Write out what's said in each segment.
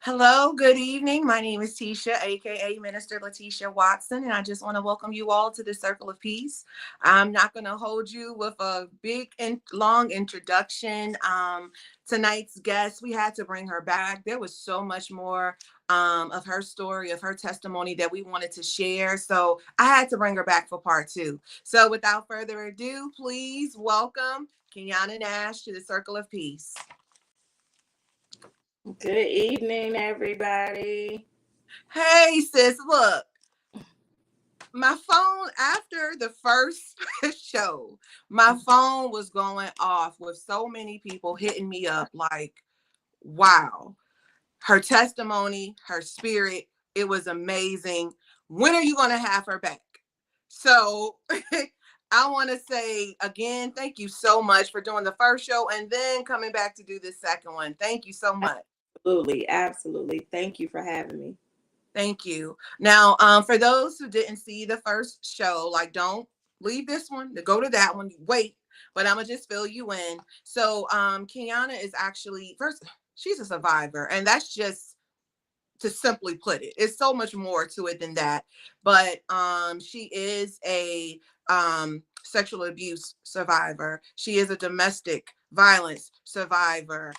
Hello, good evening. My name is Tisha, aka Minister Letitia Watson, and I just want to welcome you all to the Circle of Peace. I'm not going to hold you with a big and long introduction. Tonight's guest, we had to bring her back. There was so much more of her story, of her testimony that we wanted to share. So I had to bring her back for part two. So without further ado, please welcome Kenyana Nash to the Circle of Peace. Good evening, everybody. Hey, sis, look. My phone after the first show, my phone was going off with so many people hitting me up like, wow, her testimony, her spirit, it was amazing. When are you going to have her back? So I want to say again, thank you so much for doing the first show and then coming back to do this second one. Thank you so much. Absolutely, absolutely. Thank you for having me. Thank you. Now, for those who didn't see the first show, like don't leave this one to go to that one. Wait, but I'm gonna just fill you in. So, Kenyana is actually first. She's a survivor, and that's just to simply put it. It's so much more to it than that. But she is a sexual abuse survivor. She is a domestic violence survivor.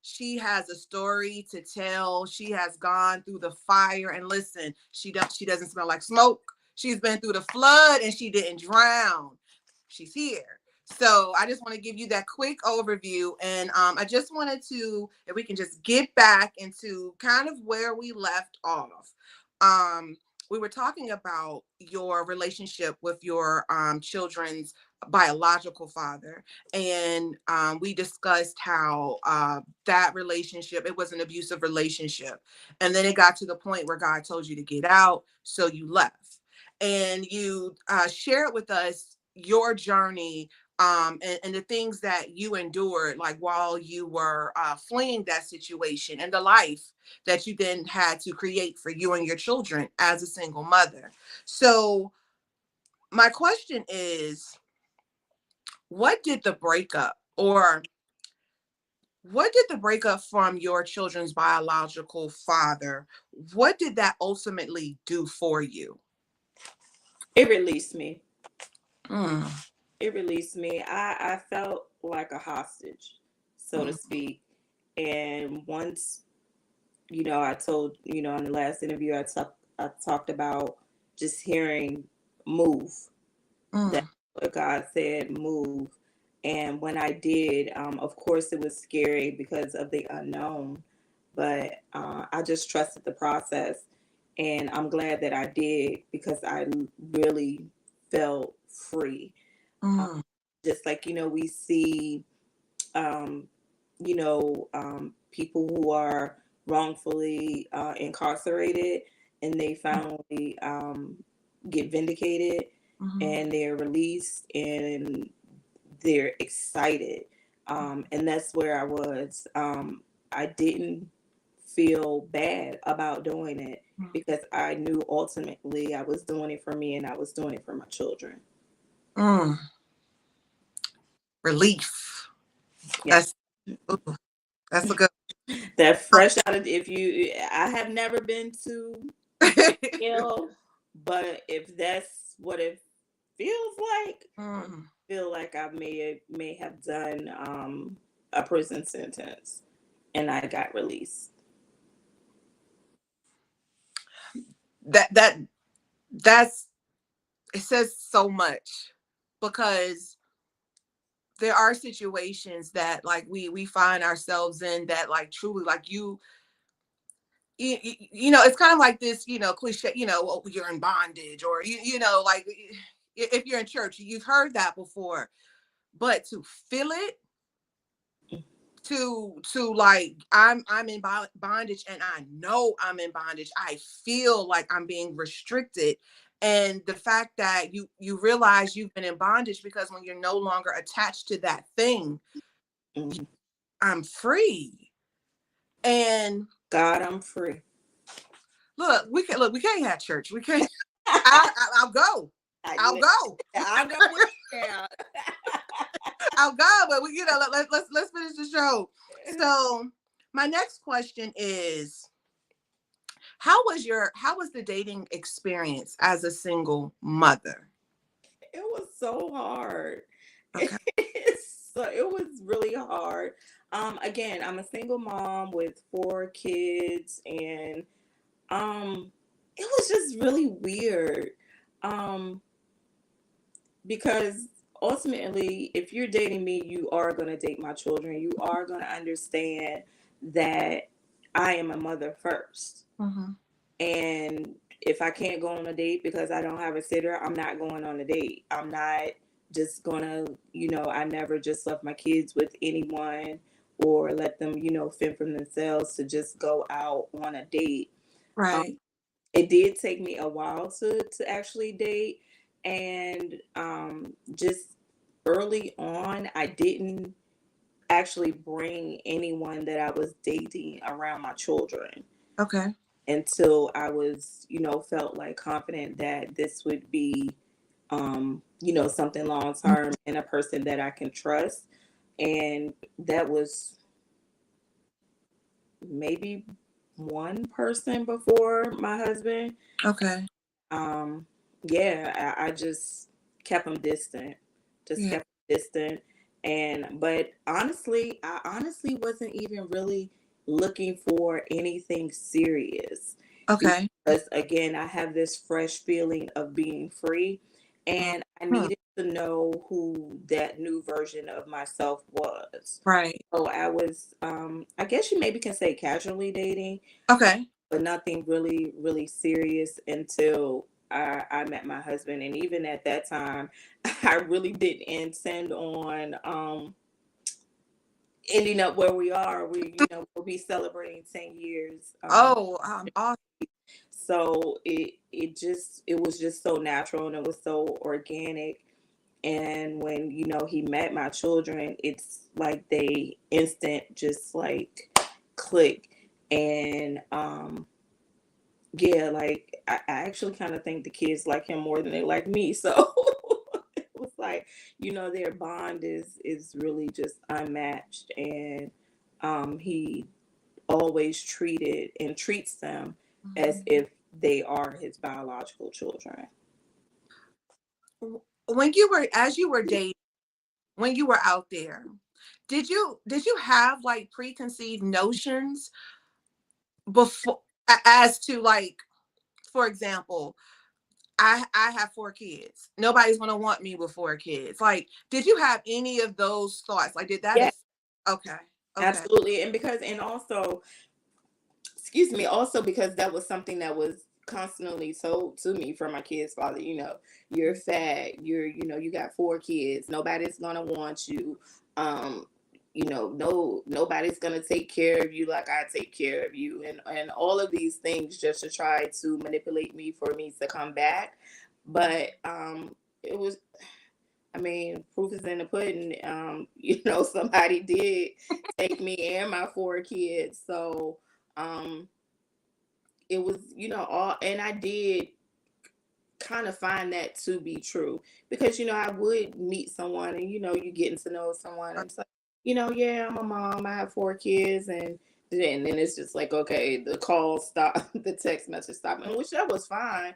She has a story to tell. She has gone through the fire, and listen, she doesn't smell like smoke. She's been through the flood and she didn't drown. She's here. So I just want to give you that quick overview. And I just wanted to, if we can just get back into kind of where we left off. We were talking about your relationship with your children's biological father. And we discussed how that relationship, it was an abusive relationship. And then it got to the point where God told you to get out. So you left. And you shared with us your journey and the things that you endured, like while you were fleeing that situation and the life that you then had to create for you and your children as a single mother. So, my question is, what did the breakup or what did the breakup from your children's biological father, what did that ultimately do for you? It released me. Mm, It released me. I felt like a hostage, so to mm, speak. And once, I told, in the last interview, I talked about just hearing move. That's mm, what God said, move. And when I did, of course, it was scary because of the unknown, but I just trusted the process. And I'm glad that I did because I really felt free. Uh, mm, just like, we see, um, people who are wrongfully incarcerated and they finally get vindicated mhm, and they're released and they're excited. And that's where I was. I didn't feel bad about doing it because I knew ultimately I was doing it for me and I was doing it for my children. mm. Relief. Yeah. That's ooh, that's a good. That fresh out of, if you, I have never been to jail, but if that's what it feels like, Mm. feel like I may have done a prison sentence and I got released. That that's it says so much because there are situations that like we find ourselves in that like truly like you know it's kind of like this cliche oh, you're in bondage or like if you're in church you've heard that before, but to feel it, to like I'm in bondage and I know I'm in bondage, I feel like I'm being restricted, and the fact that you realize you've been in bondage because when you're no longer attached to that thing, Mhm. I'm free. And God, I'm free. we can't have church, we can't. I'll go, I'll Yeah, go, I'll go with you now. I'll go, but let's finish the show. So my next question is, how was the dating experience as a single mother? It was so hard. Okay. It was really hard. Again, I'm a single mom with 4 kids, and it was just really weird. Um, because ultimately, if you're dating me, you are going to date my children. You are going to understand that I am a mother first. Mhm. And if I can't go on a date because I don't have a sitter, I'm not going on a date. I'm not just gonna, I never just left my kids with anyone or let them, fend for themselves to just go out on a date. Um, Right. it did take me a while to actually date, and just early on, I didn't actually bring anyone that I was dating around my children Okay. until I was, felt like confident that this would be, something long term and a person that I can trust. And that was maybe one person before my husband. Okay. Um, yeah, I just kept him distant, just Yeah. kept him distant. But honestly, I honestly wasn't even really looking for anything serious Okay. because, again, I have this fresh feeling of being free, and I Mhm. needed to know who that new version of myself was. Right. So I was, I guess you maybe can say casually dating, Okay. but nothing really, really serious until I met my husband. And even at that time, I really didn't intend on ending up where we are. We'll be celebrating 10 years. Oh, awesome. So it was just so natural and it was so organic. And when, he met my children, it's like they instant just like click. And yeah, like I actually kind of think the kids like him more than they like me. So it was like, their bond is really just unmatched. And he always treated and treats them as Mhm. if they are his biological children. When you were, as you were dating, when you were out there, did you have like preconceived notions before, as to like, for example, I have 4 kids. Nobody's gonna want me with 4 kids. Like, did you have any of those thoughts? Like, did that Yeah, is okay. Okay. absolutely. And also, excuse me, also because that was something that was constantly told to me from my kid's father. You're fat, you got 4 kids, nobody's gonna want you. um no, nobody's gonna take care of you like I take care of you, and all of these things just to try to manipulate me for me to come back. But it was, I mean, proof is in the pudding. Somebody did take me and my 4 kids. So um it was, all, and I did kind of find that to be true because, I would meet someone and, you getting to know someone and it's like, yeah, I'm a mom, I have 4 kids, and then it's just like, okay, the call stopped, the text message stopped, and which that was fine.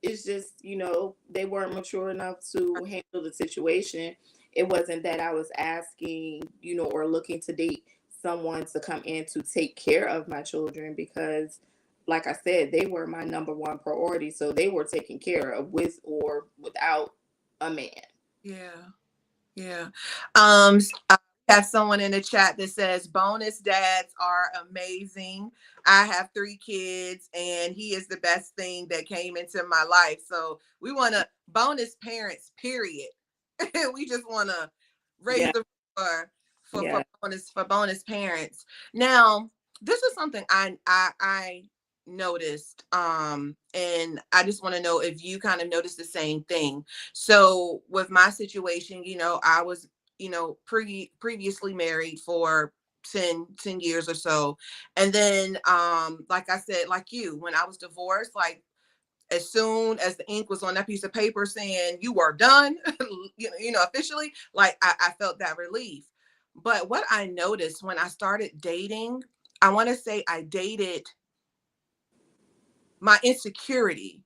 It's just, they weren't mature enough to handle the situation. It wasn't that I was asking, or looking to date someone to come in to take care of my children because, like I said, they were my number one priority. So they were taken care of with or without a man. Yeah. Yeah. I have someone in the chat that says bonus dads are amazing. I have 3 kids and he is the best thing that came into my life. So we want to bonus parents, period. We just want to raise Yeah, the bar yeah, for bonus parents. Now, this is something I noticed, and I just want to know if you kind of noticed the same thing. So with my situation, I was, previously married for 10 years or so. And then, like I said, like you, when I was divorced, like as soon as the ink was on that piece of paper saying you are done, officially, like I felt that relief. But what I noticed when I started dating, I want to say I dated my insecurity.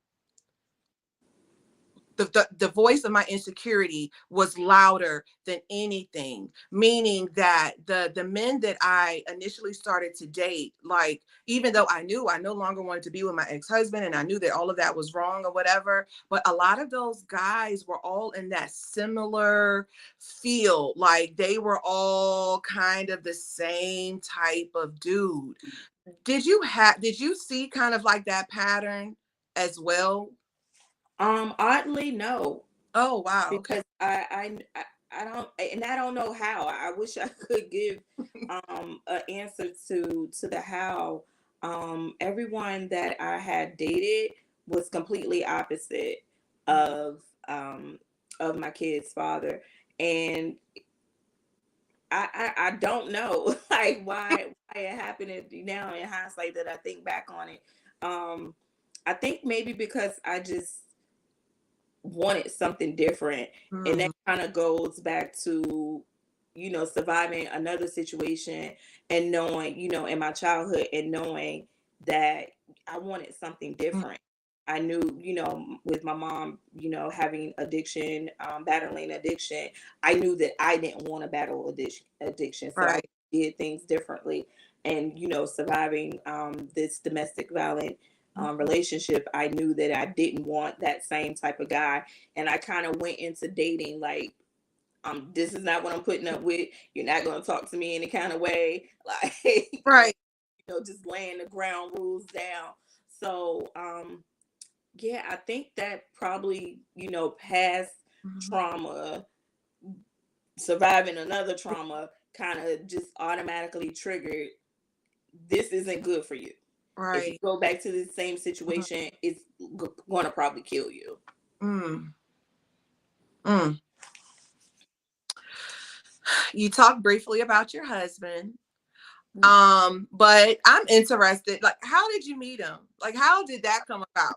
The voice of my insecurity was louder than anything, meaning that the men that I initially started to date, like, even though I knew I no longer wanted to be with my ex-husband and I knew that all of that was wrong or whatever, but a lot of those guys were all in that similar field. Like, they were all kind of the same type of dude. Did you see kind of like that pattern as well? Oddly, no, Oh, wow. Okay. because I don't, and I don't know how. I wish I could give an answer to the how. Everyone that I had dated was completely opposite Mhm. of of my kid's father, and I don't know like why it happened now in hindsight that I think back on it. Um, I think maybe because I just wanted something different, and that Mhm. kind of goes back to, you know, surviving another situation and knowing, you know, in my childhood, and knowing that I wanted something Mm. different. I knew, you know, with my mom, you know, having addiction, battling addiction, I knew that I didn't want to battle addiction, so I Right. did things differently. And, you know, surviving this domestic violent Mhm. relationship, I knew that I didn't want that same type of guy. And I kind of went into dating like, this is not what I'm putting up with. You're not going to talk to me any kind of way. Like, and, Right. you know, just laying the ground rules down. So, yeah, I think that probably, you know, past Mhm. trauma, surviving another trauma kind of just automatically triggered, this isn't good for you. If you Right. go back to the same Mhm. situation, it's going to probably kill you. Mm. Mm. You talked briefly about your husband. But I'm interested, like, how did you meet him? Like, how did that come about?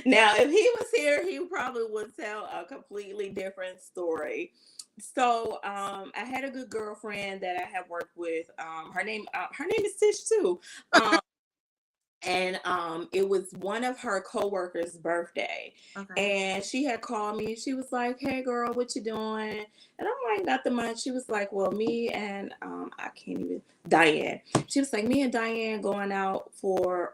Now, if he was here, he probably would tell a completely different story. So, I had a good girlfriend that I had worked with. Her name is Tish too. And it was one of her coworkers' birthday, Okay. and she had called me. She was like, "Hey girl, what you doing?" And I'm like, "Nothing much." She was like, "Well, me and I can't even Diane." She was like, "Me and Diane going out for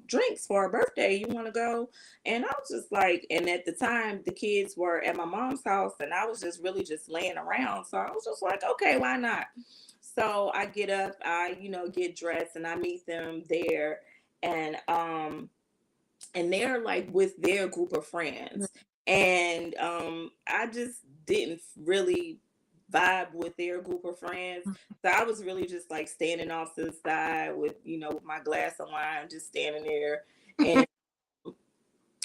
drinks for her birthday. You want to go?" And I was just like, and at the time the kids were at my mom's house, and I was just really just laying around, so I was just like, "Okay, why not?" So I get up, I, you know, get dressed, and I meet them there. And they're like with their group of Mm. friends, and I just didn't really vibe with their group of friends, so I was really just like standing off to the side with, you know, with my glass of wine, just standing there. And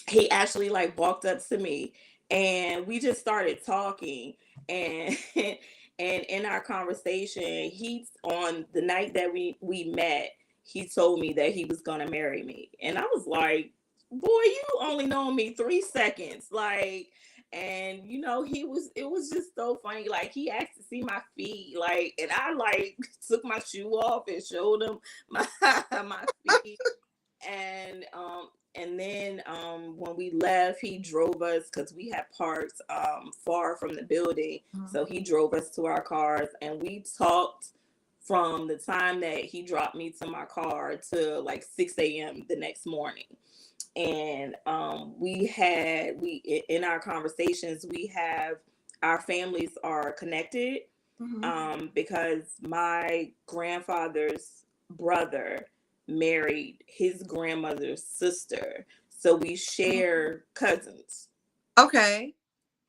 he actually like walked up to me, and we just started talking. And and in our conversation, he's on the night that we met, he told me that he was going to marry me. And I was like, boy, you only known me 3 seconds, like. And you know, it was just so funny, like he asked to see my feet, like, and I like took my shoe off and showed him my my feet. And then when we left, he drove us because we had parked far from the building, Mhm. so he drove us to our cars, and we talked from the time that he dropped me to my car to like 6 a.m. the next morning. And we in our conversations, we have, our families are connected, Mhm. because my grandfather's brother married his grandmother's sister. So we share cousins, Okay.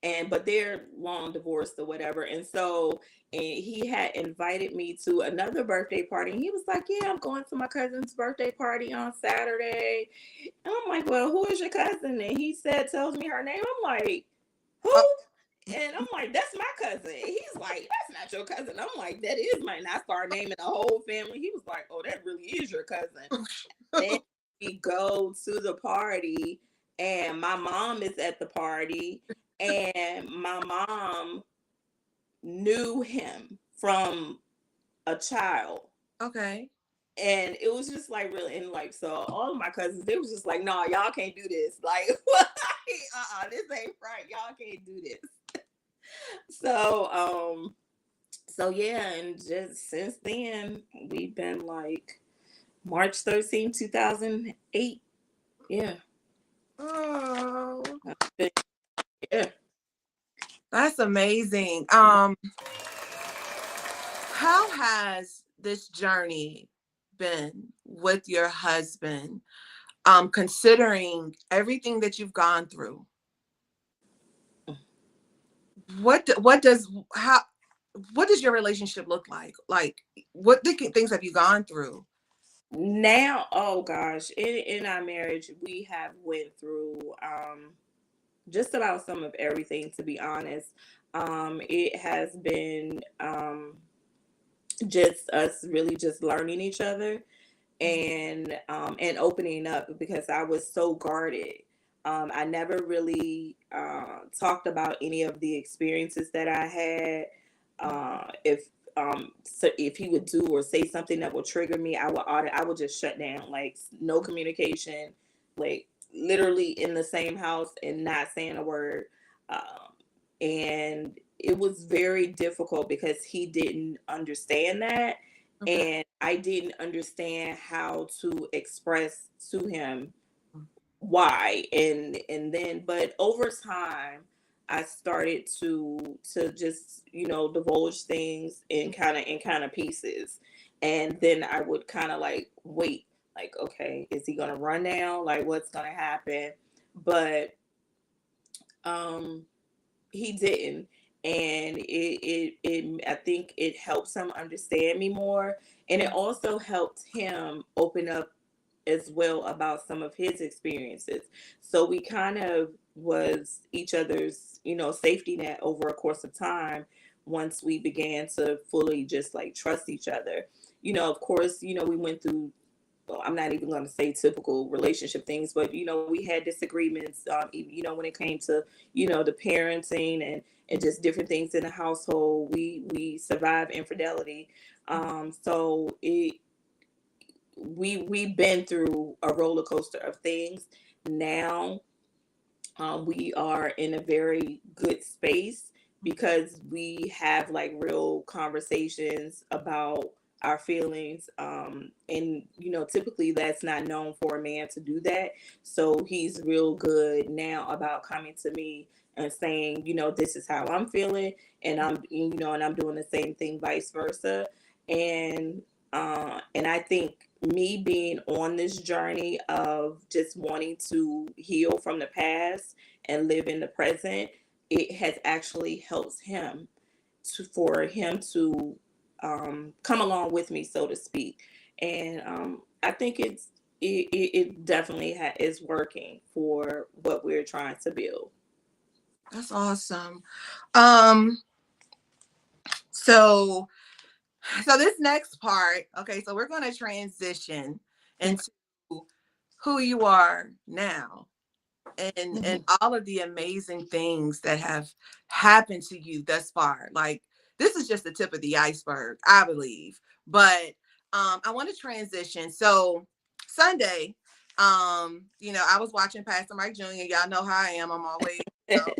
and but they're long divorced or whatever. And so, and he had invited me to another birthday party. And he was like, "Yeah, I'm going to my cousin's birthday party on Saturday." And I'm like, "Well, who is your cousin?" And he said, tells me her name. I'm like, "Who?" Uh, And I'm like, "That's my cousin." He's like, "That's not your cousin." I'm like, "That is mine." And I started naming the whole family. He was like, "Oh, that really is your cousin." Then we go to the party, and my mom is at the party, and my mom knew him from a child. Okay. And it was just like really, and like, so all of my cousins, they was just like, no, y'all can't do this. Like, this ain't right. Y'all can't do this. So, so yeah, and just since then, we've been like March 13, 2008. Yeah. Oh, Yeah. that's amazing. How has this journey been with your husband? Considering everything that you've gone through, what does how what does your relationship look like? Like, what things have you gone through? Now, oh gosh, in our marriage, we have went through just about some of everything, to be honest. It has been just us really just learning each other, and opening up, because I was so guarded. I never really talked about any of the experiences that I had. If he would do or say something that would trigger me, I would just shut down, like no communication, like literally in the same house and not saying a word. Um, and it was very difficult because he didn't understand that, Okay. and I didn't understand how to express to him why. And then, but over time, I started to just, divulge things in kind of pieces, and then I would kind of like wait, like, okay, is he gonna run now, like what's gonna happen? But um he didn't, and it I think it helps him understand me more, and it also helped him open up as well about some of his experiences. So we kind of was each other's, safety net over a course of time, once we began to fully just like trust each other. Of course, we went through, well, I'm not even going to say typical relationship things, but we had disagreements. When it came to the parenting, and just different things in the household, we survived infidelity. So we've been through a roller coaster of things. Now, we are in a very good space because we have like real conversations about our feelings, and typically that's not known for a man to do that. So he's real good now about coming to me and saying, this is how I'm feeling, and I'm doing the same thing, vice versa. And I think me being on this journey of just wanting to heal from the past and live in the present, it has actually helped him for him to come along with me, so to speak. And I think it definitely is working for what we're trying to build. That's awesome. Um, so this next part, okay, so we're going to transition Okay. into who you are now, and Mhm. all of the amazing things that have happened to you thus far. Like, this is just the tip of the iceberg, I believe. But I want to transition. So Sunday, I was watching Pastor Mike Jr. Y'all know how I am. I'm always, you know.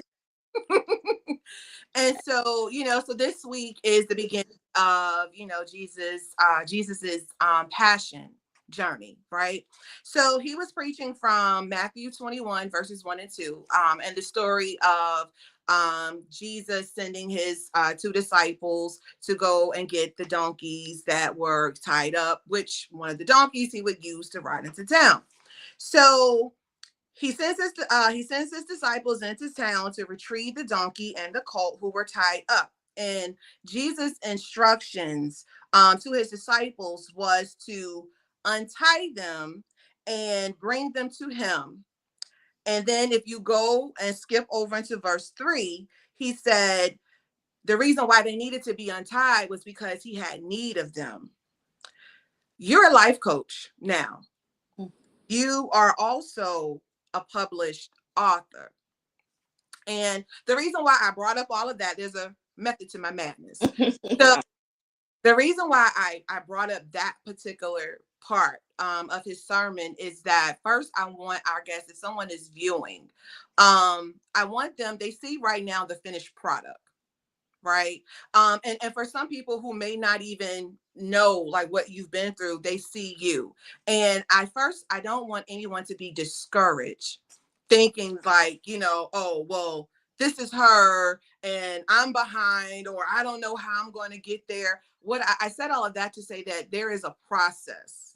And so, so this week is the beginning of, Jesus's passion journey, right? So he was preaching from Matthew 21 verses 1 and 2, and the story of Jesus sending his two disciples to go and get the donkeys that were tied up, which one of the donkeys he would use to ride into town. So he sends his disciples into town to retrieve the donkey and the colt who were tied up. And Jesus' instructions to his disciples was to untie them and bring them to him. And then if you go and skip over into verse 3, he said the reason why they needed to be untied was because he had need of them. You're a life coach now. You are also a published author. And the reason why I brought up all of that, there's a method to my madness. So the reason why I brought up that particular part of his sermon is that first I want our guests, if someone is viewing, I want them, they see right now the finished product, right? And for some people who may not even know like what you've been through, they see you. And I don't want anyone to be discouraged thinking like, oh, well, this is her and I'm behind, or I don't know how I'm going to get there. I said all of that to say that there is a process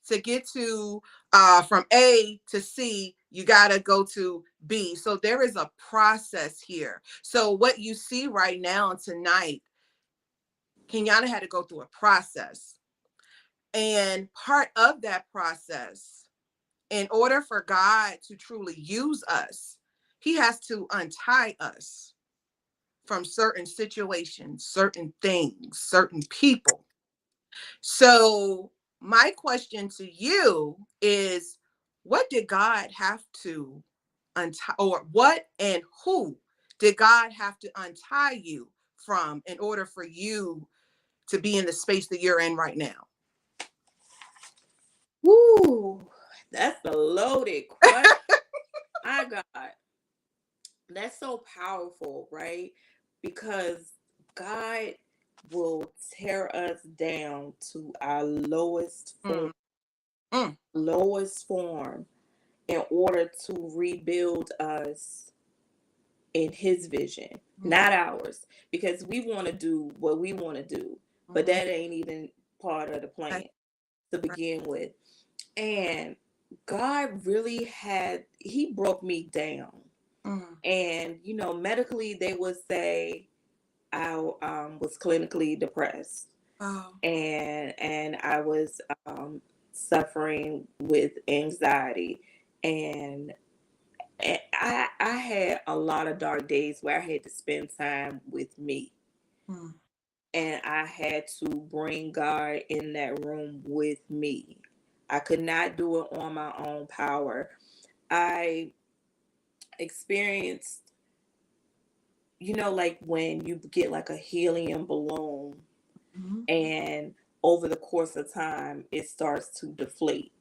to get to from A to C. You got to go to B. So there is a process here. So what you see right now and tonight, Kenyatta had to go through a process. And part of that process, in order for God to truly use us, he has to untie us from certain situations, certain things, certain people. So my question to you is, what did God have to untie, or what and who did God have to untie you from in order for you to be in the space that you're in right now? Woo, that's a loaded question. My God, that's so powerful, right? Because God will tear us down to our lowest form, Mm. lowest form, in order to rebuild us in His vision, not ours. Because we want to do what we want to do, but that ain't even part of the plan to begin with. And God really He broke me down. And, medically, they would say I was clinically depressed. Oh. And I was suffering with anxiety. And I had a lot of dark days where I had to spend time with me. And I had to bring God in that room with me. I could not do it on my own power. I experienced, like when you get like a helium balloon and over the course of time, it starts to deflate.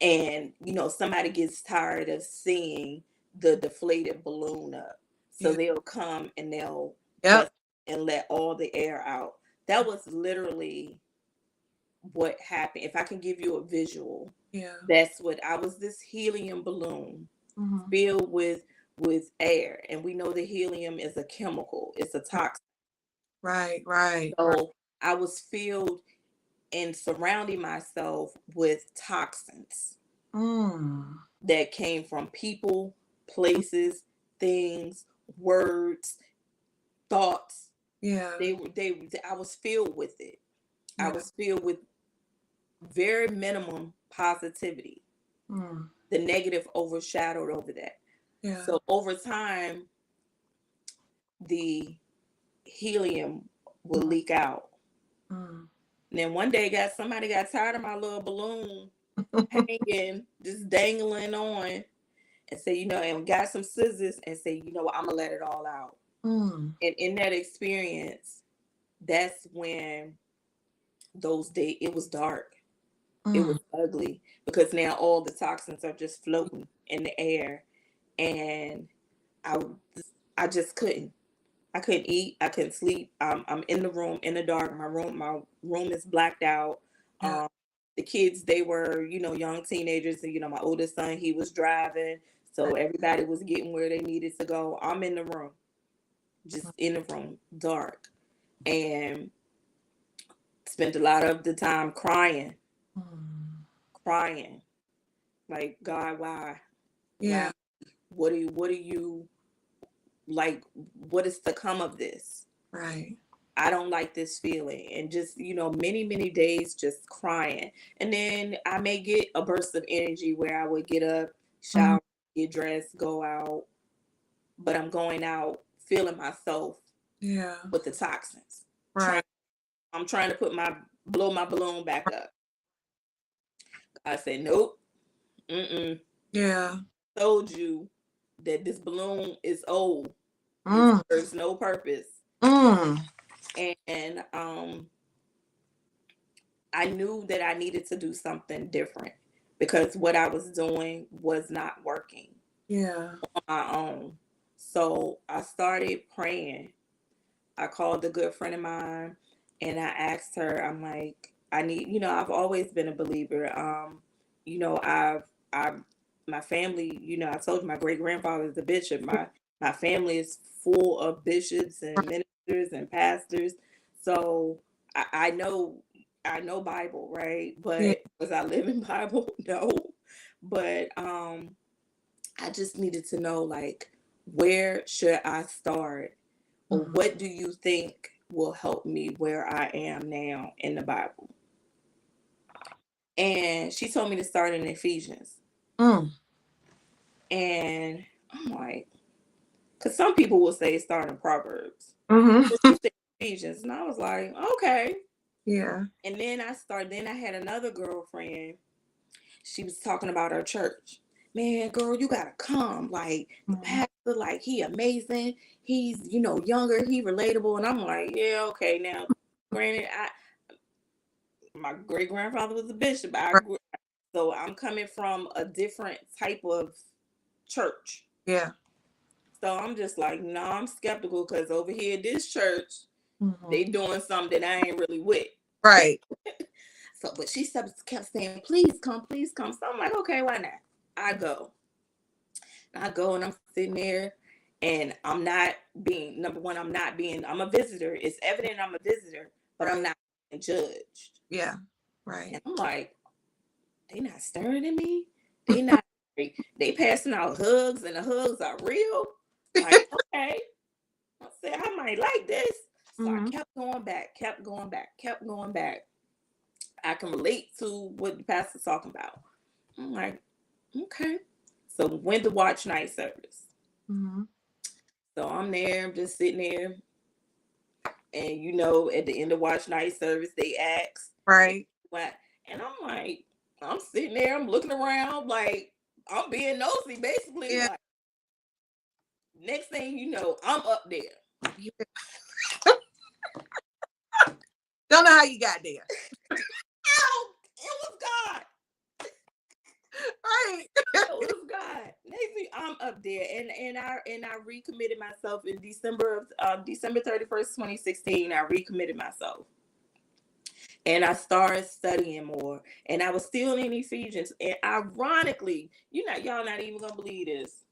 And, somebody gets tired of seeing the deflated balloon up. So they'll come and they'll bust and let all the air out. That was literally what happened. If I can give you a visual, that's what I was, this helium balloon filled with air. And we know the helium is a chemical, it's a toxin. Right. So I was filled and surrounding myself with toxins that came from people, places, things, words, thoughts. I was filled with it. I was filled with very minimum positivity. The negative overshadowed over that. So over time, the helium will leak out. And then one day, somebody got tired of my little balloon hanging, just dangling on, and say, and got some scissors and say, what, I'm gonna let it all out. And in that experience, that's when those days, it was dark. It was ugly because now all the toxins are just floating in the air, and I just couldn't. I couldn't eat. I couldn't sleep. I'm in the room in the dark. My room is blacked out. The kids, they were, young teenagers, and my oldest son, he was driving, so everybody was getting where they needed to go. I'm in the room, just in the room, dark, and spent a lot of the time crying, like, God, why? Yeah. What do you like? What is to come of this? Right. I don't like this feeling. And just, many, many days just crying. And then I may get a burst of energy where I would get up, shower, get dressed, go out. But I'm going out feeling myself with the toxins. Right. I'm trying to blow my balloon back up. I said, nope. Yeah. Told you that this balloon is old. Mm. serves no purpose. Mm. And I knew that I needed to do something different because what I was doing was not working Yeah. on my own. So I started praying. I called a good friend of mine and I asked her, I'm like, I need, I've always been a believer. I've my family, I told you my great grandfather is a bishop. My family is full of bishops and ministers and pastors. So I know Bible, right? Yeah. But was I living Bible? No. But I just needed to know, like, where should I start? Or Mhm. what do you think will help me where I am now in the Bible? And she told me to start in Ephesians. Mm. And I'm like, because some people will say start in Proverbs. Mhm. But she said Ephesians. And I was like, okay. Yeah. And then I had another girlfriend. She was talking about her church. Man, girl, you gotta come. Like the Mhm. pastor, like he amazing. He's, younger, he relatable. And I'm like, yeah, okay. Now, granted, my great grandfather was a bishop. So I'm coming from a different type of church. Yeah. So I'm just like, no, I'm skeptical because over here, this church, Mhm. they doing something that I ain't really with. Right. So, but she kept saying, please come, please come. So I'm like, okay, why not? I go. I go and I'm sitting there and I'm not being, number one, I'm a visitor. It's evident I'm a visitor, but I'm not being judged. Yeah. Right. And I'm like, they not staring at me. They not. They passing out hugs, and the hugs are real. Like, okay, I said I might like this. So I Mhm. kept going back, kept going back, kept going back. I can relate to what the pastor's talking about. I'm like, okay. So went to watch night service. Mhm. So I'm there, I'm just sitting there, and at the end of watch night service, they ask Right. what, and I'm like, I'm sitting there, I'm looking around, like I'm being nosy, basically. Yeah. Like, next thing you know, I'm up there. Yeah. Don't know how you got there. Ow! It was God. Right. It was God. Next thing I'm up there, and I recommitted myself in December 31st, 2016. I recommitted myself, and I started studying more. And I was still in Ephesians. And ironically, y'all not even gonna believe this.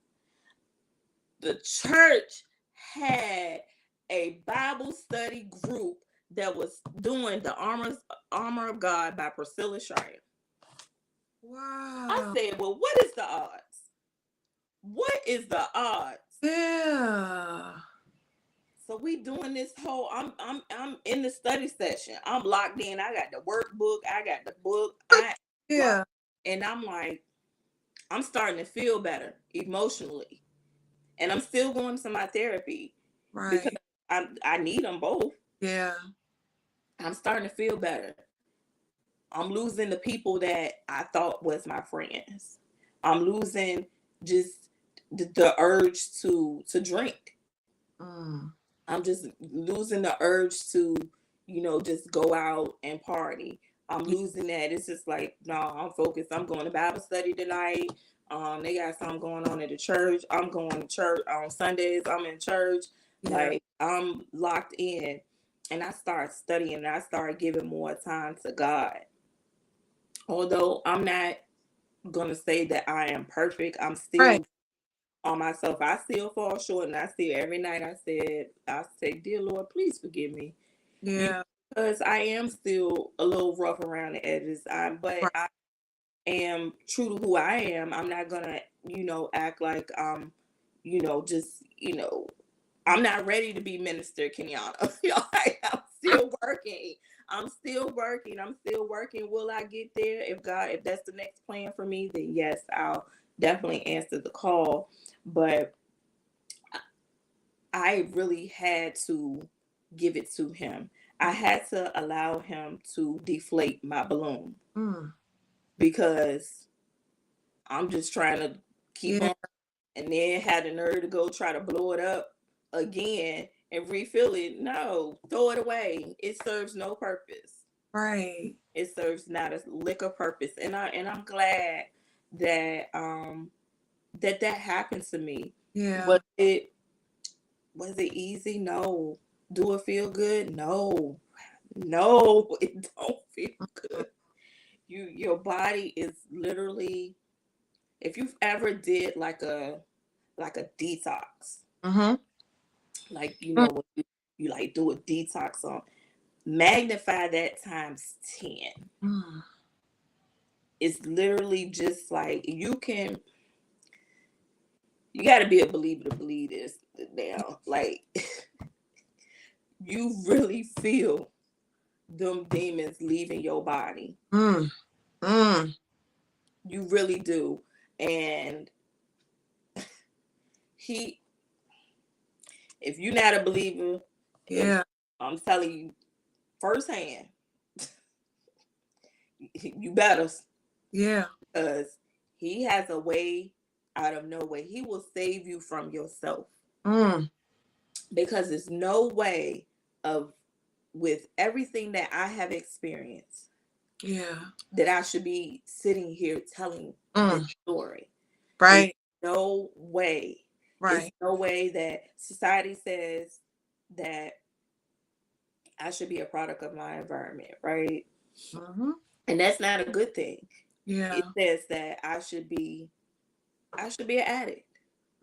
The church had a Bible study group that was doing the Armor of God by Priscilla Schreier. I Wow. said, well, what is the odds? What is the odds? Yeah. So we doing this whole. I'm in the study session. I'm locked in. I got the workbook. I got the book. Yeah. And I'm like, I'm starting to feel better emotionally, and I'm still going to my therapy because Right. I need them both. Yeah. I'm starting to feel better. I'm losing the people that I thought was my friends. I'm losing just the urge to drink. Mm. I'm just losing the urge to, just go out and party. I'm Yeah. losing that. It's just like, no, I'm focused. I'm going to Bible study tonight. They got something going on at the church. I'm going to church on Sundays. I'm in church. Yeah. Like, I'm locked in. And I start studying and I start giving more time to God. Although I'm not going to say that I am perfect, I'm Right. still on myself. I still fall short, and I still every night I say, dear Lord, please forgive me, Yeah. because I am still a little rough around the edges. But Right. I am true to who I am. I'm not gonna, act like just I'm not ready to be Minister Kenyatta. I'm still working. I'm still working. I'm still working. Will I get there? If that's the next plan for me, then yes, I'll definitely answer the call. But I really had to give it to him. I had to allow him to deflate my balloon Mm. because I'm just trying to keep Yeah. on, and then had the nerve to go try to blow it up again and refill it. No, throw it away. It serves no purpose. Right. It serves not a lick of purpose. And I'm glad that that happened to me. Yeah. Was it easy? No. Do it feel good? No. No, it don't feel good. Your body is literally, if you've ever did like a detox, Mm-hmm. like when you like do a detox on, magnify that times 10. Mm-hmm. It's literally just like you got to be a believer to believe this now. Like you really feel them demons leaving your body. Mm. Mm. You really do. And if you're not a believer, Yeah. I'm telling you firsthand, you better, Yeah. because he has a way out of no way. He will save you from yourself, Mm. because there's no way of, with everything that I have experienced, Yeah. that I should be sitting here telling this story. Right. No way. Right. It's no way that society says that I should be a product of my environment, right? Mm-hmm. And that's not a good thing. Yeah. It says that I should be an addict.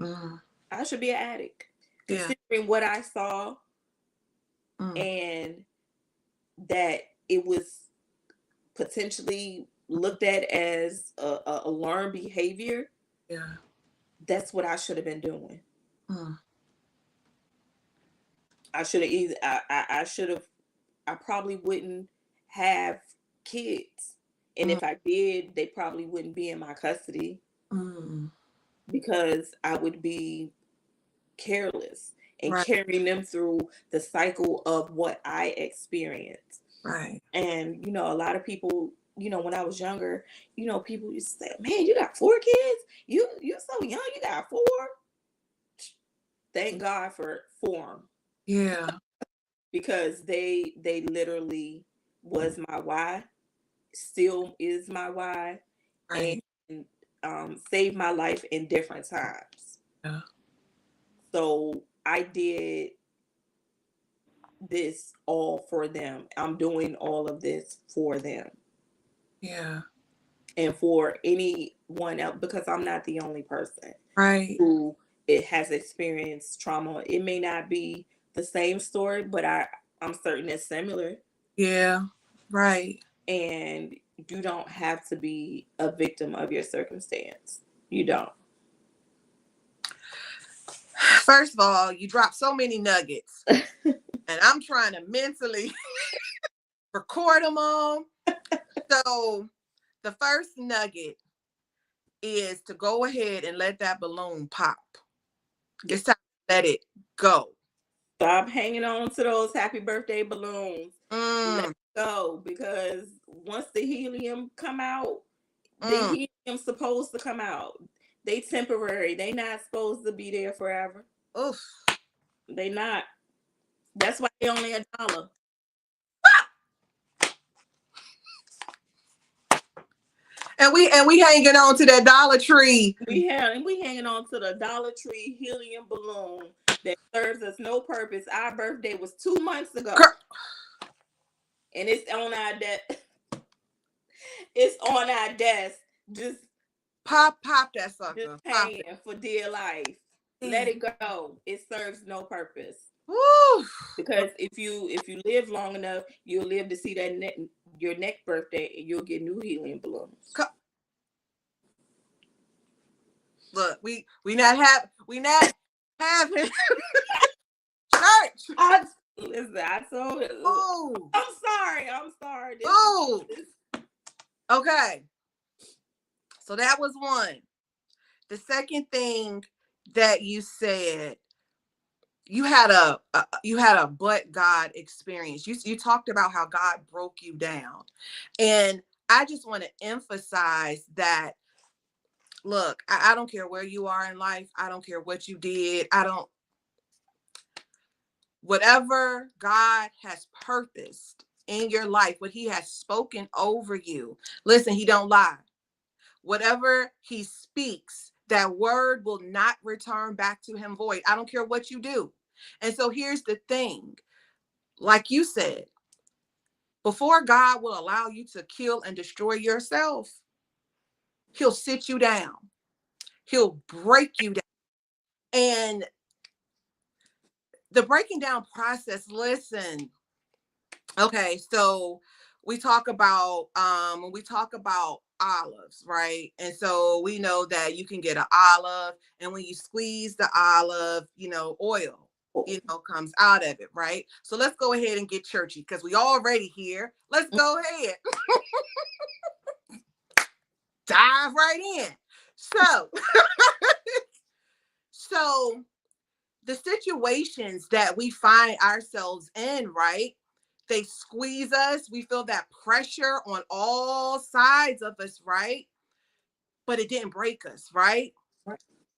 Mm. I should be an addict. Yeah. Considering what I saw, and that it was potentially looked at as a learned behavior. Yeah. That's what I should have been doing. Mm. I should have either I should have, I probably wouldn't have kids. And if I did, they probably wouldn't be in my custody, because I would be careless and Right. carrying them through the cycle of what I experienced. Right. And a lot of people, when I was younger, people used to say, "Man, you got 4 kids? You're so young. You got 4." Thank God for form. Yeah. Because they literally was my why, still is my why, Right. and saved my life in different times. Yeah. So I did this all for them. I'm doing all of this for them. Yeah. And for anyone else, because I'm not the only person Right. who it has experienced trauma. It may not be the same story, but I'm certain it's similar. Yeah. Right. And you don't have to be a victim of your circumstance. You don't. First of all, you dropped so many nuggets, and I'm trying to mentally record them all. So the first nugget is to go ahead and let that balloon pop. It's time to let it go. Stop hanging on to those happy birthday balloons. Let it go, because once the helium come out, the helium's supposed to come out. They temporary. They not supposed to be there forever. Oof. They not. That's why they only $1. And we hanging on to that Dollar Tree. We hanging on to the Dollar Tree helium balloon that serves us no purpose. Our birthday was 2 months ago. And it's on our desk. It's on our desk. Just pop that sucker. Just hanging for dear life. Let it go. It serves no purpose. Woo. Because if you live long enough, you'll live to see that your next birthday, and you'll get new helium balloons. Look, we not having church. I told it. Ooh. I'm sorry. Ooh. Okay. So that was one. The second thing that you said, you had a but God experience. You talked about how God broke you down. And I just want to emphasize that, look, I don't care where you are in life. I don't care what you did. whatever God has purposed in your life, what he has spoken over you, listen, he don't lie. Whatever he speaks, that word will not return back to him void. I don't care what you do. And so here's the thing, like you said, before God will allow you to kill and destroy yourself, he'll sit you down. He'll break you down. And the breaking down process, listen, okay, so we talk about when we talk about olives, right? And so we know that you can get an olive, and when you squeeze the olive, oil, comes out of it, right? So let's go ahead and get churchy because we already here. Let's go ahead. Dive right in. So so the situations that we find ourselves in, right? They squeeze us. We feel that pressure on all sides of us, right? But it didn't break us, right?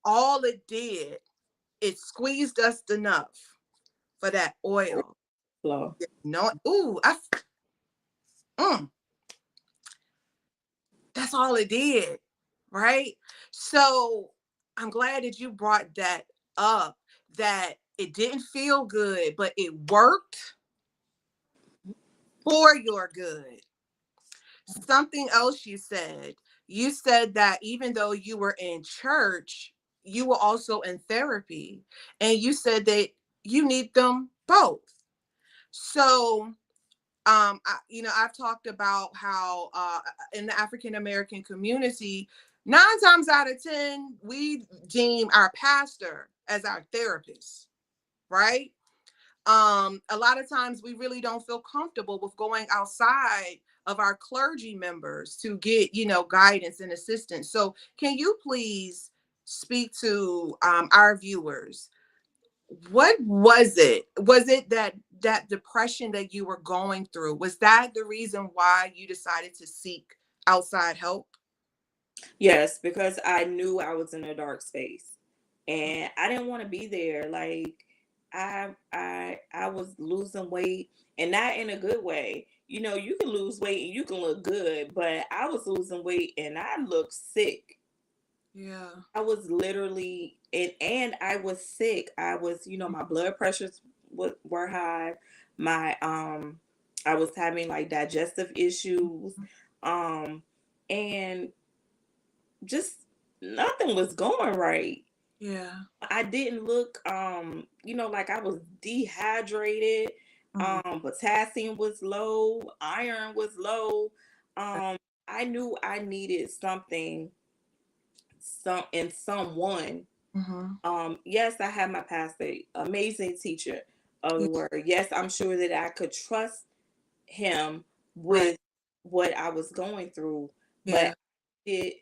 All it did, it squeezed us enough for that oil. Flow. No, that's all it did, right? So I'm glad that you brought that up, that it didn't feel good, but it worked for your good. Something else you said that even though you were in church, you were also in therapy, and you said that you need them both. So I've talked about how in the African American community, 9 times out of 10 we deem our pastor as our therapist, right? A lot of times we really don't feel comfortable with going outside of our clergy members to get, guidance and assistance. So can you please speak to our viewers? What was it? Was it that depression that you were going through? Was that the reason why you decided to seek outside help? Yes, because I knew I was in a dark space and I didn't want to be there. Like I was losing weight, and not in a good way. You know, you can lose weight and you can look good, but I was losing weight and I looked sick. Yeah. I was literally and I was sick. I was, my blood pressures were high. My I was having like digestive issues. Um and just nothing was going right. Yeah. I didn't look like I was dehydrated. Mhm. Potassium was low, iron was low. I knew I needed something, someone. Mhm. Yes, I had my pastor, amazing teacher of the word. Yes, I'm sure that I could trust him Right. with what I was going through, but Yeah. it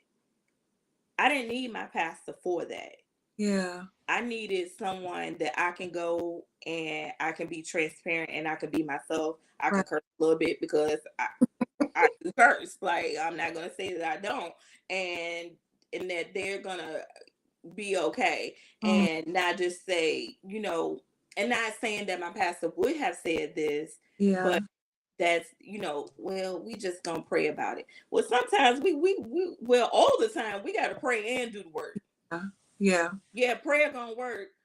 I didn't need my pastor for that. Yeah. I needed someone that I can go and I can be transparent and I can be myself. I can Right. curse a little bit because I do curse. Like, I'm not gonna say that I don't, and that they're gonna be okay, Mhm. and not just say, and not saying that my pastor would have said this, Yeah. but that's, well, we just gonna pray about it. Well, sometimes well, all the time we gotta pray and do the work. Yeah. Yeah. Yeah, prayer gonna work,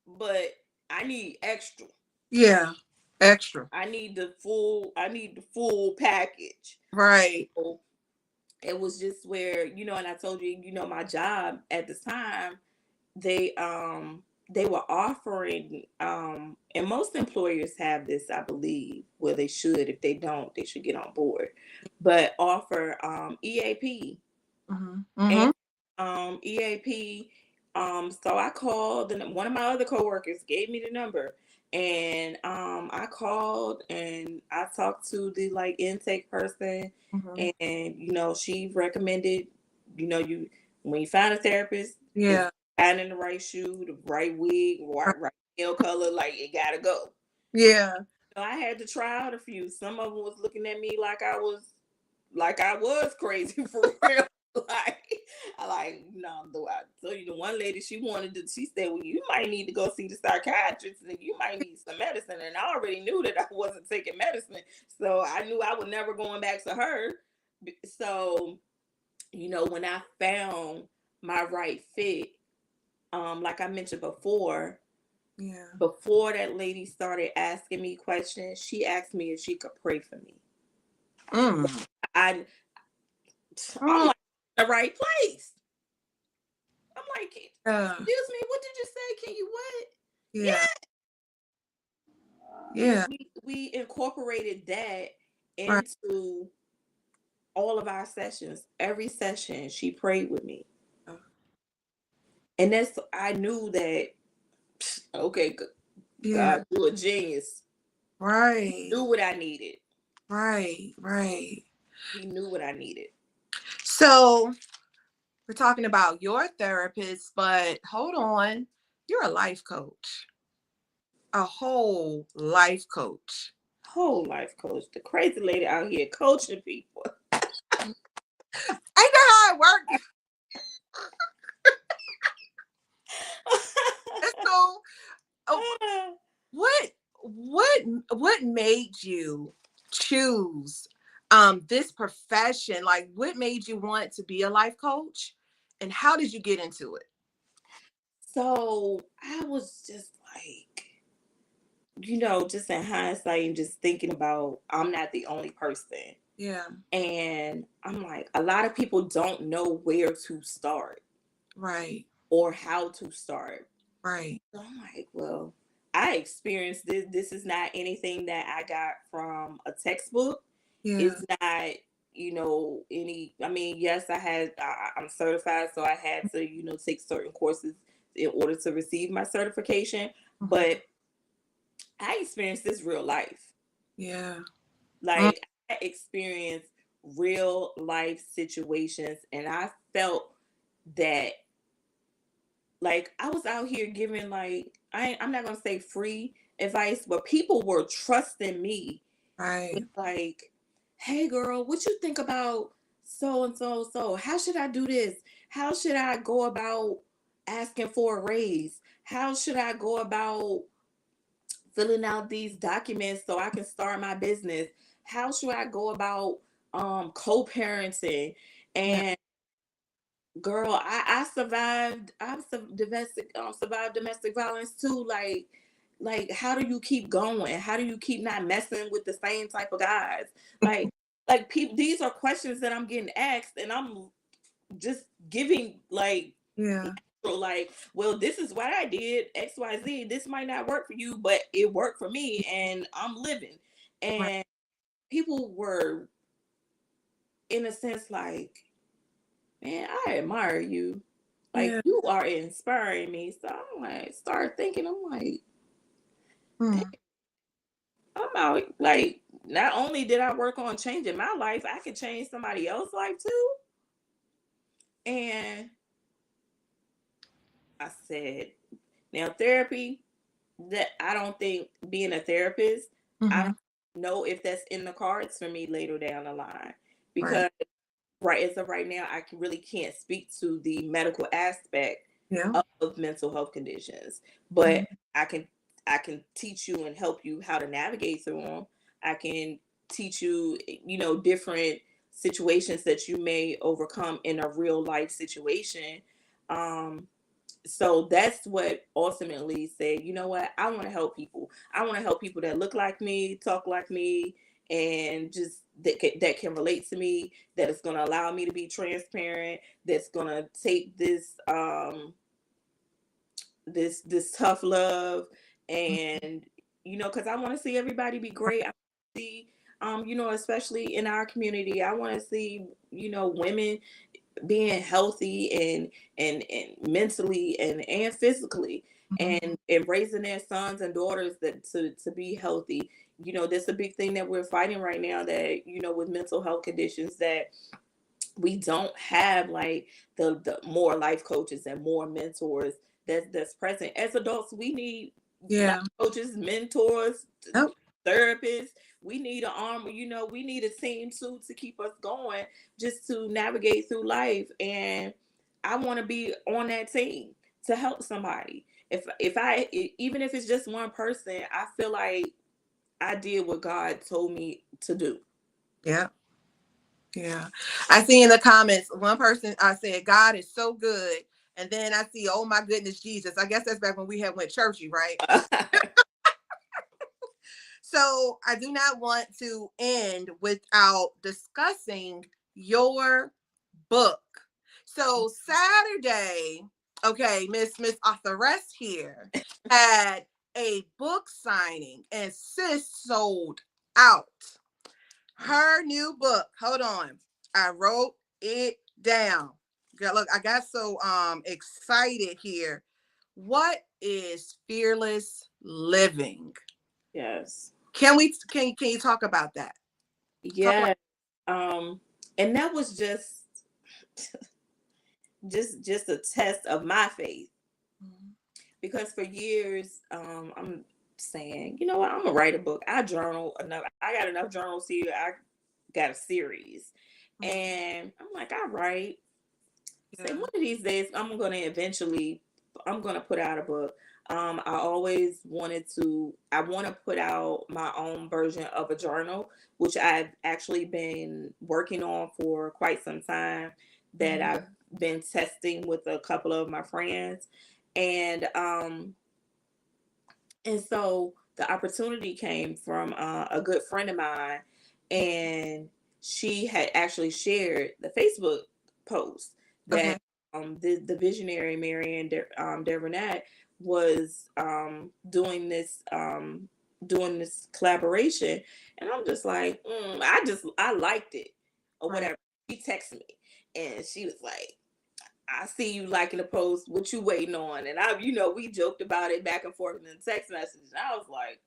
but I need extra. Yeah. Extra. I need the full package. Right. So it was just where, and I told you, my job at the time, they were offering, and most employers have this, I believe, where they should. If they don't, they should get on board, but offer EAP. Mhm. And Mhm. EAP. So I called, and one of my other coworkers gave me the number, and I called and I talked to the like intake person, Mhm. and she recommended, you when you find a therapist, it's Yeah. finding the right shoe, the right wig, right nail color, like it gotta go. Yeah. So I had to try out a few. Some of them was looking at me like I was crazy for real. Like, I like, no, told you the one lady, she said, well, you might need to go see the psychiatrist and you might need some medicine. And I already knew that I wasn't taking medicine. So I knew I was never going back to her. So, when I found my right fit, like I mentioned before, before that lady started asking me questions, she asked me if she could pray for me. I'm like in the right place. I'm like, excuse me, what did you say? Can you what? Yeah. We incorporated that into all of our sessions. Every session, she prayed with me. And I knew that, okay, God, you're a genius. Right. He knew what I needed. Right. He knew what I needed. So we're talking about your therapist, but hold on. You're a life coach. A whole life coach. Whole life coach. The crazy lady out here coaching people. Ain't that how it works? So, what made you choose this profession? Like, what made you want to be a life coach, and how did you get into it? So I was just like, just in hindsight and just thinking about, I'm not the only person. Yeah. And I'm like, a lot of people don't know where to start. Right. Or how to start. Right. So I'm like, well, I experienced this. This is not anything that I got from a textbook. Yeah. It's not, yes, I'm certified, so I had to, take certain courses in order to receive my certification. Mm-hmm. But I experienced this real life. Yeah. Like, I experienced real life situations, and I felt that, like, I was out here giving, like, I'm not gonna say free advice, but people were trusting me. Right. With, like, hey girl, what you think about so and so? How should I do this? How should I go about asking for a raise? How should I go about filling out these documents so I can start my business? How should I go about co-parenting? And girl, I survived. Survived domestic violence too. Like, how do you keep going? How do you keep not messing with the same type of guys? Like people. These are questions that I'm getting asked, and I'm just giving like, well, this is what I did. X, Y, Z. This might not work for you, but it worked for me, and I'm living. And people were, in a sense, like, man, I admire you. Like, you are inspiring me. So I'm like, start thinking, I'm like, I'm out. Like, not only did I work on changing my life, I can change somebody else's life too. And I said, now therapy, that I don't think being a therapist, I don't know if that's in the cards for me later down the line. Because as of right now, I really can't speak to the medical aspect of mental health conditions, but I can teach you and help you how to navigate through them. I can teach you, different situations that you may overcome in a real life situation. So that's what ultimately said, you know what, I want to help people. I want to help people that look like me, talk like me, and just that can relate to me, that is going to allow me to be transparent, that's going to take this this tough love, and because I want to see everybody be great. I see especially in our community, I want to see women being healthy and mentally and physically, and raising their sons and daughters to be healthy. That's a big thing that we're fighting right now, that with mental health conditions, that we don't have like the more life coaches and more mentors that's present. As adults, we need life coaches, mentors, therapists. We need an arm, we need a team too, to keep us going, just to navigate through life. And I want to be on that team to help somebody. Even if it's just one person, I feel like I did what God told me to do. Yeah. Yeah. I see in the comments, one person I said, God is so good. And then I see, oh my goodness, Jesus. I guess that's back when we had went churchy, right? So I do not want to end without discussing your book. So Saturday, okay, Miss Authoress here had a book signing and sis sold out her new book. Hold on. I wrote it down. Look, I got so excited here. What is fearless living? Yes. Can you talk about that? Yeah. And that was just a test of my faith. Because for years, I'm saying, you know what, I'm gonna write a book. I journal enough. I got enough journals here. I got a series. And I'm like, I write. Say one of these days I'm gonna put out a book. I always I want to put out my own version of a journal, which I've actually been working on for quite some time, that I've been testing with a couple of my friends. And so the opportunity came from a good friend of mine, and she had actually shared the Facebook post that the visionary Marianne Devernat was doing this collaboration, and I'm just like, I liked it or whatever. She texted me, and she was like, I see you liking the post. What you waiting on? And we joked about it back and forth in the text messages. I was like,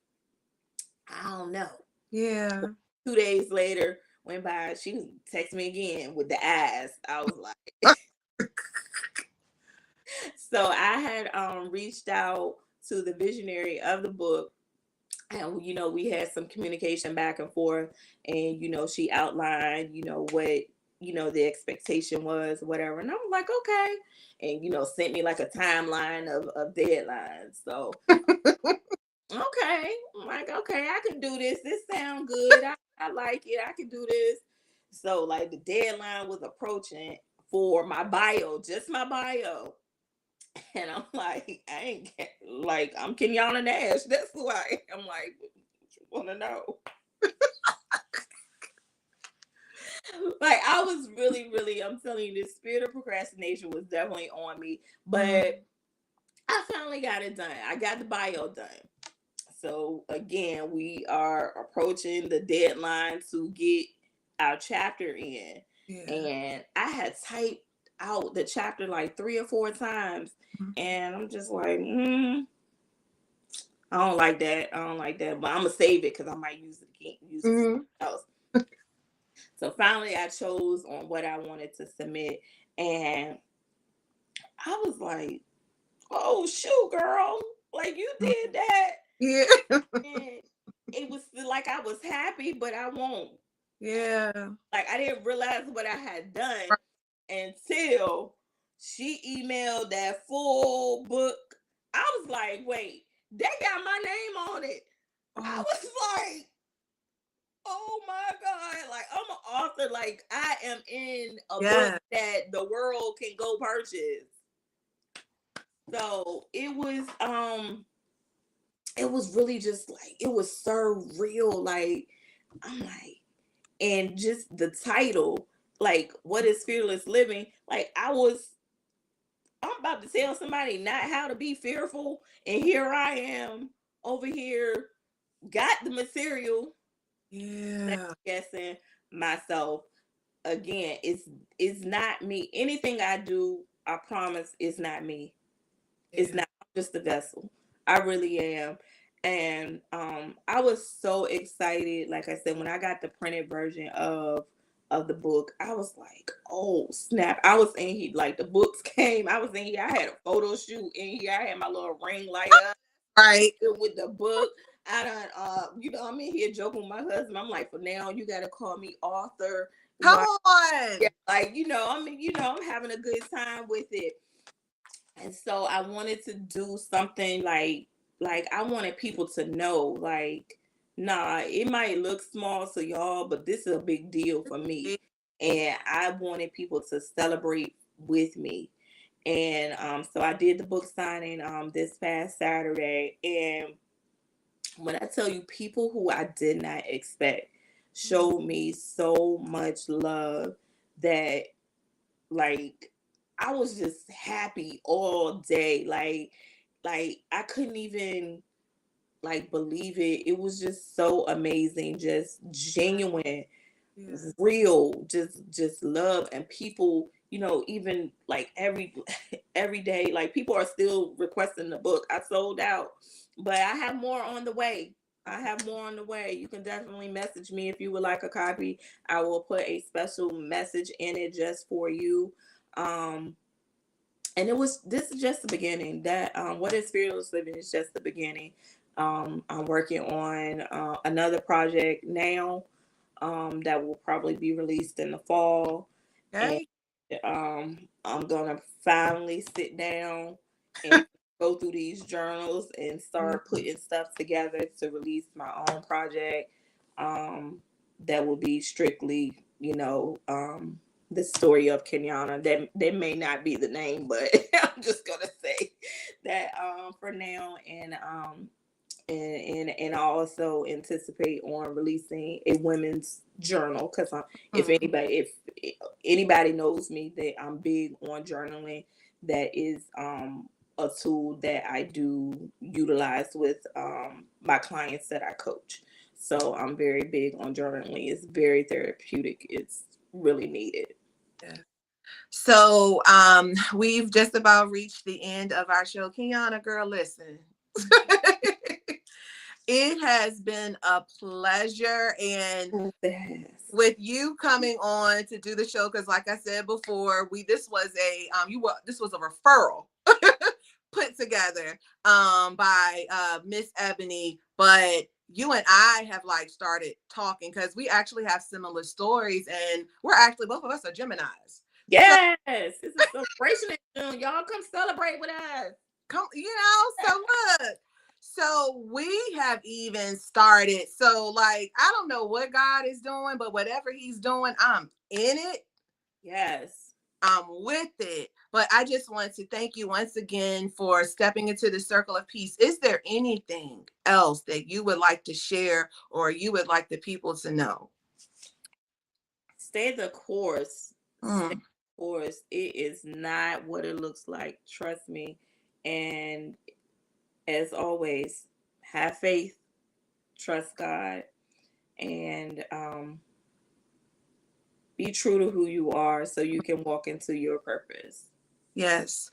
I don't know. Yeah. 2 days later went by. She was texting me again with the ass. I was like, so I had reached out to the visionary of the book, and we had some communication back and forth, and she outlined what the expectation was, whatever, and I was like, okay, and sent me like a timeline of deadlines. So okay, I'm like, okay, I can do this sounds good. I like it, I can do this. So like the deadline was approaching for my bio, just my bio. And I'm like, I'm Kenyatta Nash. That's who I am. Like, you want to know? Like, I was really, really, I'm telling you, this spirit of procrastination was definitely on me. But I finally got it done. I got the bio done. So, again, we are approaching the deadline to get our chapter in. Yeah. And I had typed out the chapter like 3 or 4 times. And I'm just like, I don't like that. I don't like that. But I'm going to save it because I might use it again. Use it for something else. So finally, I chose on what I wanted to submit. And I was like, oh, shoot, girl. Like, you did that. Yeah. And it was like I was happy, but I won't. Yeah. Like, I didn't realize what I had done until she emailed that full book. I was like, wait, they got my name on it. I was like, oh my God. Like, I'm an author. Like, I am in a book that the world can go purchase. So it was really just like, it was surreal. Like, I'm like, and just the title, like, what is fearless living? Like, I'm about to tell somebody not how to be fearful, and here I am over here, got the material. Yeah, guessing myself again. It's not me. Anything I do, I promise, it's not me. It's not. I'm just a vessel. I really am. And I was so excited. Like I said, when I got the printed version of the book, I was like, oh snap. I was in here, like the books came. I was in here. I had a photo shoot in here. I had my little ring light up. Right. With the book. I done I'm in here joking with my husband. I'm like, for now, you gotta call me author. Come But on. yeah, like, I'm having a good time with it. And so I wanted to do something like I wanted people to know, like, nah, it might look small to y'all, but this is a big deal for me. And I wanted people to celebrate with me. And so I did the book signing this past Saturday. And when I tell you, people who I did not expect showed me so much love that, like, I was just happy all day. Like I couldn't even like believe it. It was just so amazing, just genuine, real, just love. And people, even like every day, like people are still requesting the book. I sold out, but I have more on the way. You can definitely message me if you would like a copy. I will put a special message in it just for you. um and this is just the beginning. That What is Fearless Living is just the beginning. I'm working on another project now, that will probably be released in the fall. And Okay. I'm gonna finally sit down and go through these journals and start putting stuff together to release my own project. That will be strictly, the story of Kenyatta. That may not be the name, but I'm just gonna say that for now. And I also anticipate on releasing a women's journal, because if anybody knows me, that I'm big on journaling. That is a tool that I do utilize with my clients that I coach. So I'm very big on journaling. It's very therapeutic. It's really needed. Yeah. So we've just about reached the end of our show. Kiana, girl, listen. It has been a pleasure, and Yes. with you coming on to do the show, because like I said before, this was a referral put together by Miss Ebony, but you and I have like started talking because we actually have similar stories, and we're actually both of us are Geminis. Yes, it's a celebration in June. Y'all come celebrate with us. So look, so we have even started. So like, I don't know what God is doing, but whatever he's doing, I'm in it. Yes. I'm with it. But I just want to thank you once again for stepping into the circle of peace. Is there anything else that you would like to share or you would like the people to know? Stay the course. Stay Mm. the course. It is not what it looks like. Trust me. And as always, have faith, trust God, and be true to who you are so you can walk into your purpose. Yes.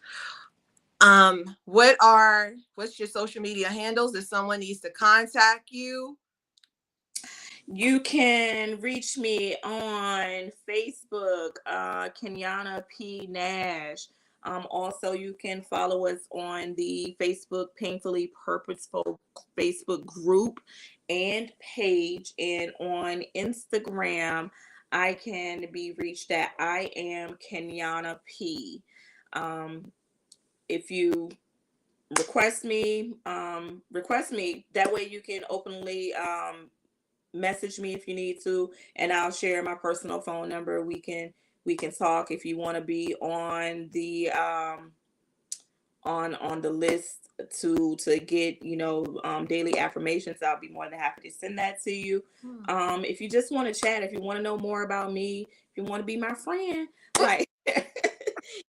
What's your social media handles if someone needs to contact you? You can reach me on Facebook, Kenyana P. Nash. Also, you can follow us on the Facebook Painfully Purposeful Facebook group and page. And on Instagram, I can be reached at I am Kenyana P. If you request me, that way you can openly message me if you need to, and I'll share my personal phone number. We can talk. If you want to be on the on the list to get daily affirmations, I'll be more than happy to send that to you. If you just want to chat, if you want to know more about me, if you want to be my friend, like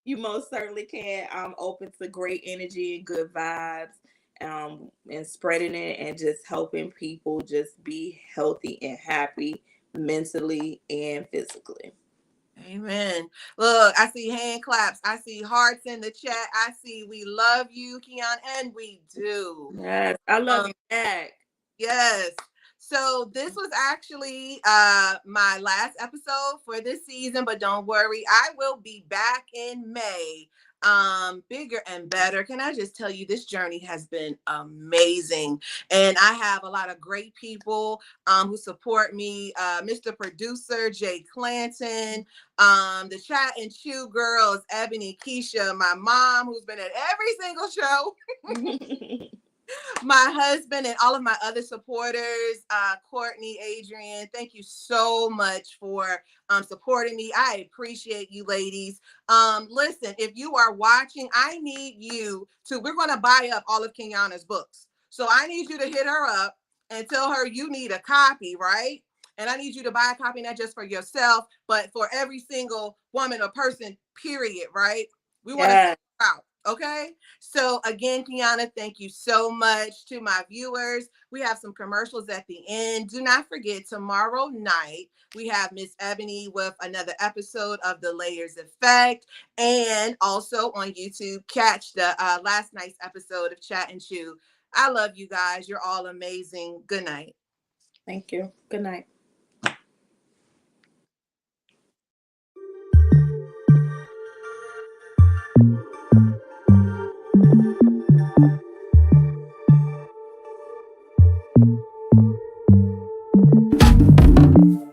you most certainly can. I'm open to great energy and good vibes, and spreading it and just helping people just be healthy and happy mentally and physically. Amen. Look, I see hand claps. I see hearts in the chat. I see we love you, Keon, and we do. Yes, I love you back. Yes. So this was actually my last episode for this season, but don't worry, I will be back in May bigger and better. Can I just tell you, this journey has been amazing, and I have a lot of great people who support me. Mr. Producer Jay Clanton, the Chat and Chew girls, Ebony, Keisha, my mom, who's been at every single show. My husband and all of my other supporters, Courtney, Adrian, thank you so much for supporting me. I appreciate you ladies. Listen, if you are watching, I need you to, we're going to buy up all of Kenyana's books. So I need you to hit her up and tell her you need a copy, right? And I need you to buy a copy, not just for yourself, but for every single woman or person, period, right? We want to out. Okay. So again, Kenyana, thank you so much. To my viewers, we have some commercials at the end. Do not forget, tomorrow night, we have Miss Ebony with another episode of The Layers Effect. And also on YouTube, catch the last night's episode of Chat and Chew. I love you guys. You're all amazing. Good night. Thank you. Good night.